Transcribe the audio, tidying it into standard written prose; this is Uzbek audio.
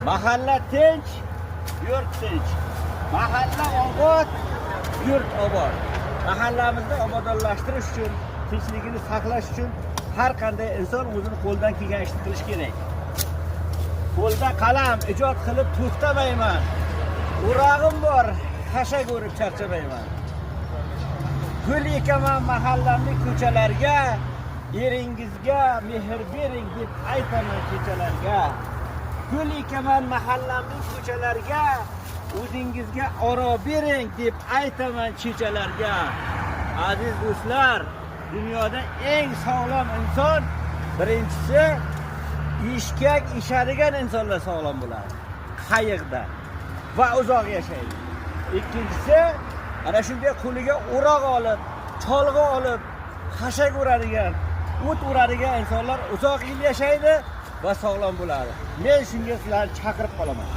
Mahalla tinch, yurt tinch. Mahalla obod, yurt obod. Mahallamizni obodonlashtirish uchun, tinchligini saqlash uchun har qanday inson o'zini qo'ldan kelgan ishni qilish kerak. Qo'lda qalam ijod qilib to'xtamayman. O'rog'im bor, hasha ko'rib charchamayman. Gul ekaman mahallamning ko'chalarga, eringizga mehr bering deb aytaman kechalarga. Gul ekaman mahallamning ko'chalarga, o'zingizga oro bering deb aytaman chechalarga. Aziz do'stlar, dunyoda eng sog'lom inson birinchisi eshkak ishadigan insonlar sog'lom bo'ladi. Qayiqda va uzoq yashaydi. Ikkinchisi ana shunday qo'liga o'roq olib, cholg'i olib, xashak uradigan, o't uradigan insonlar uzoq yil yashaydi va sog'lom bo'ladi. Men shunga sizlarni chaqirib qolaman.